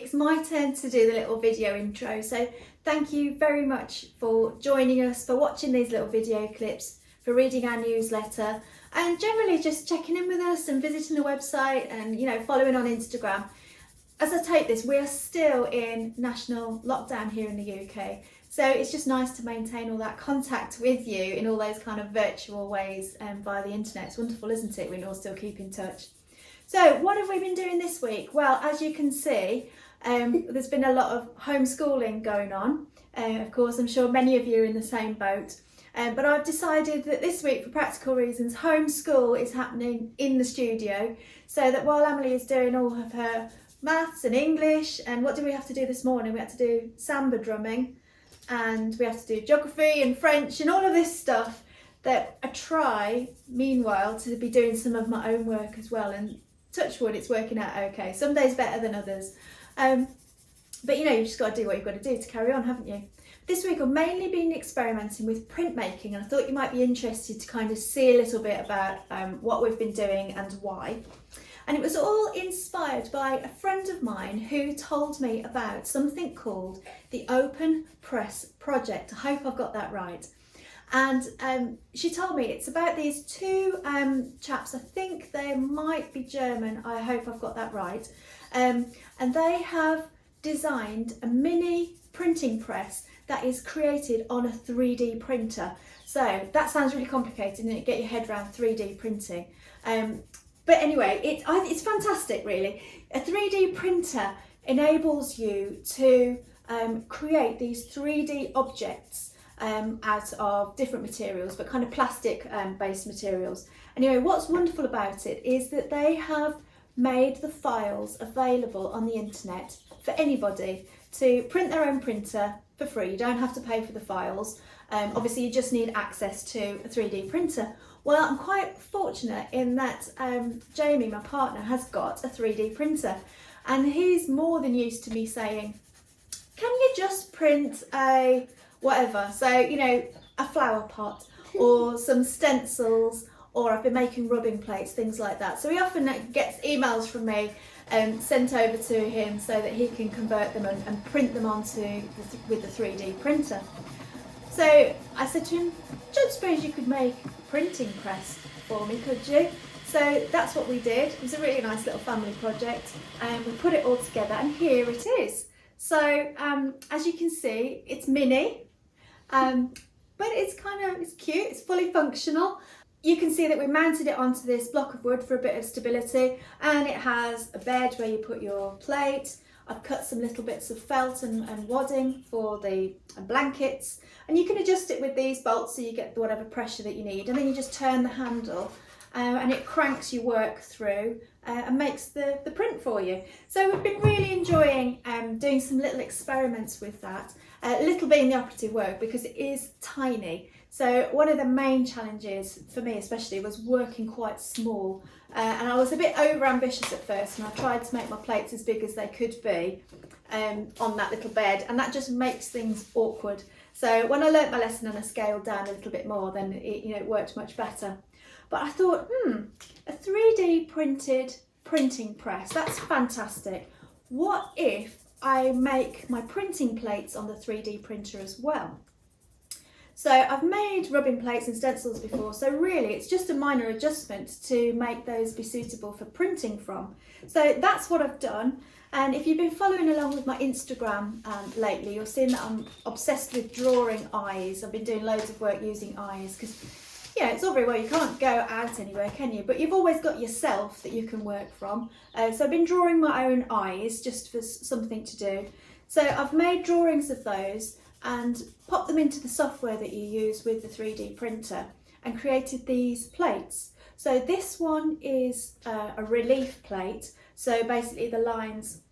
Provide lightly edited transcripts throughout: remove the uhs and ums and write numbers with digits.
it's my turn to do the little video intro. So thank you very much for joining us, for watching these little video clips, for reading our newsletter, and generally just checking in with us and visiting the website and, you know, following on Instagram. As I take this, we are still in national lockdown here in the UK. So it's just nice to maintain all that contact with you in all those kind of virtual ways via the internet. It's wonderful, isn't it? We can all still keep in touch. So what have we been doing this week? Well, as you can see, there's been a lot of homeschooling going on. Of course, I'm sure many of you are in the same boat. But I've decided that this week, for practical reasons, homeschool is happening in the studio. So that while Emily is doing all of her maths and English, and what did we have to do this morning? We had to do samba drumming, and we have to do geography and French and all of this stuff, that I try meanwhile to be doing some of my own work as well, and touch wood, it's working out okay. Some days better than others, but you know, you've just got to do what you've got to do to carry on, haven't you? This week I've mainly been experimenting with printmaking, and I thought you might be interested to kind of see a little bit about what we've been doing and why. And it was all inspired by a friend of mine who told me about something called the Open Press Project. I hope I've got that right. And she told me it's about these two chaps. I think they might be German. I hope I've got that right. And they have designed a mini printing press that is created on a 3D printer. So that sounds really complicated, and get your head around 3D printing. But anyway, it's fantastic, really. A 3D printer enables you to create these 3D objects out of different materials, but kind of plastic based materials. Anyway, what's wonderful about it is that they have made the files available on the internet for anybody to print their own printer for free. You don't have to pay for the files. Obviously, you just need access to a 3D printer. Well, I'm quite fortunate in that Jamie, my partner, has got a 3D printer, and he's more than used to me saying, can you just print a whatever? So, you know, a flower pot or some stencils, or I've been making rubbing plates, things like that. So he often gets emails from me sent over to him so that he can convert them and print them onto with the 3D printer. So I said to him, don't suppose you could make a printing press for me, could you? So that's what we did. It was a really nice little family project, and we put it all together, and here it is. So as you can see, it's mini, but it's cute, it's fully functional. You can see that we mounted it onto this block of wood for a bit of stability, and it has a bed where you put your plate. I've cut some little bits of felt and wadding for the blankets, and you can adjust it with these bolts so you get whatever pressure that you need, and then you just turn the handle and it cranks your work through and makes the print for you. So we've been really enjoying doing some little experiments with that, little being the operative word because it is tiny. So one of the main challenges for me especially was working quite small, and I was a bit over ambitious at first, and I tried to make my plates as big as they could be on that little bed, and that just makes things awkward. So when I learnt my lesson and I scaled down a little bit more, then it worked much better. But I thought, a 3D printed printing press, that's fantastic. What if I make my printing plates on the 3D printer as well? So I've made rubbing plates and stencils before, so really it's just a minor adjustment to make those be suitable for printing from. So that's what I've done, and if you've been following along with my Instagram lately, you'll see that I'm obsessed with drawing eyes. I've been doing loads of work using eyes because, yeah, it's all very well, you can't go out anywhere, can you? But you've always got yourself that you can work from. So I've been drawing my own eyes just for something to do. So I've made drawings of those and popped them into the software that you use with the 3D printer and created these plates. So this one is a relief plate. So basically the lines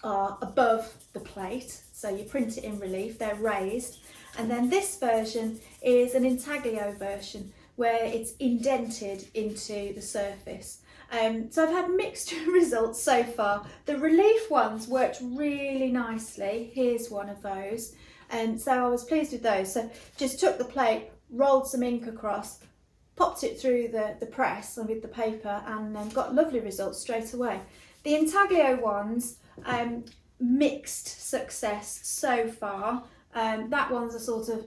are above the plate. So you print it in relief, they're raised. And then this version is an intaglio version where it's indented into the surface. So I've had mixed results so far. The relief ones worked really nicely. Here's one of those. And so I was pleased with those. So just took the plate, rolled some ink across, popped it through the press with the paper, and got lovely results straight away. The intaglio ones, mixed success so far. That one's a sort of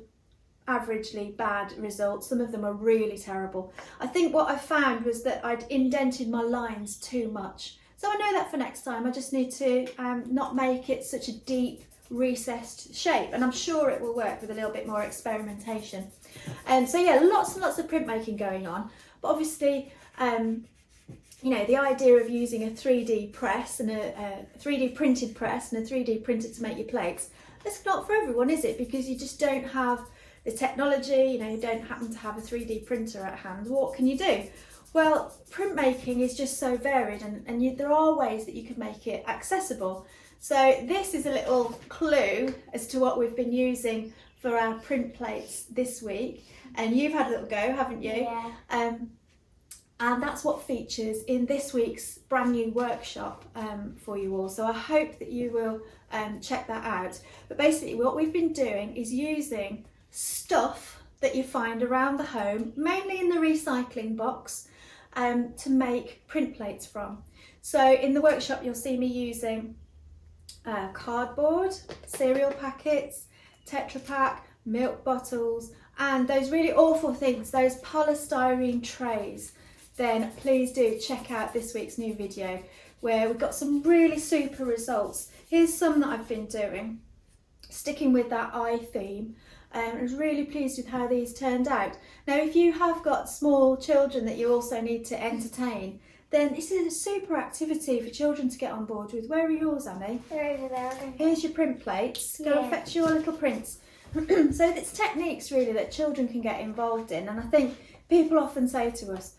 averagely bad result. Some of them are really terrible. I think what I found was that I'd indented my lines too much. So I know that for next time I just need to not make it such a deep recessed shape, and I'm sure it will work with a little bit more experimentation. So yeah, lots and lots of printmaking going on, but obviously you know, the idea of using a 3D press and a 3D printed press and a 3D printer to make your plates, that's not for everyone, is it? Because you just don't have the technology, you know, you don't happen to have a 3D printer at hand. What can you do? Well, printmaking is just so varied, and there are ways that you can make it accessible. So this is a little clue as to what we've been using for our print plates this week, and you've had a little go, haven't you? Yeah. And that's what features in this week's brand new workshop for you all. So I hope that you will check that out. But basically what we've been doing is using stuff that you find around the home, mainly in the recycling box, to make print plates from. So in the workshop you'll see me using cardboard, cereal packets, Tetra Pak, milk bottles, and those really awful things, those polystyrene trays. Then please do check out this week's new video where we've got some really super results. Here's some that I've been doing, sticking with that eye theme. I was really pleased with how these turned out. Now if you have got small children that you also need to entertain, then this is a super activity for children to get on board with. Where are yours, Annie? They're over there. Here's your print plates. Go and fetch your little prints. So it's techniques really that children can get involved in, and I think people often say to us,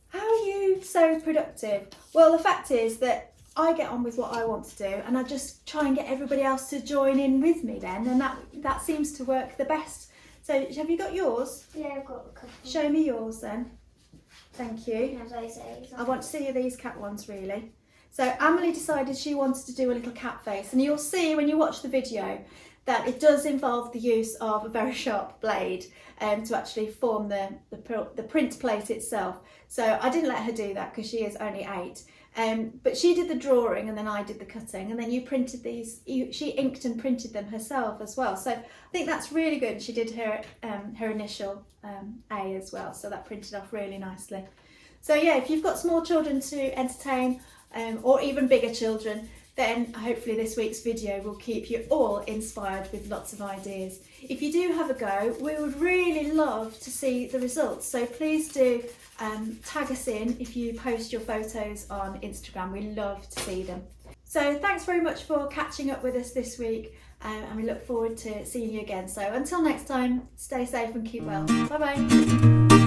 how are you so productive? Well, the fact is that I get on with what I want to do, and I just try and get everybody else to join in with me then, and that seems to work the best. So have you got yours? Yeah, I've got a couple. Show me yours then. Thank you. As I say, I want to see these cat ones really. So Amelie decided she wanted to do a little cat face, and you'll see when you watch the video that it does involve the use of a very sharp blade to actually form the print plate itself. So I didn't let her do that because she is only 8. But she did the drawing and then I did the cutting, and then you printed these, she inked and printed them herself as well. So I think that's really good. She did her initial A as well, so that printed off really nicely. So yeah, if you've got small children to entertain or even bigger children, then hopefully this week's video will keep you all inspired with lots of ideas. If you do have a go, we would really love to see the results. So please do tag us in if you post your photos on Instagram. We love to see them. So thanks very much for catching up with us this week, and we look forward to seeing you again. So until next time, stay safe and keep well. Bye bye.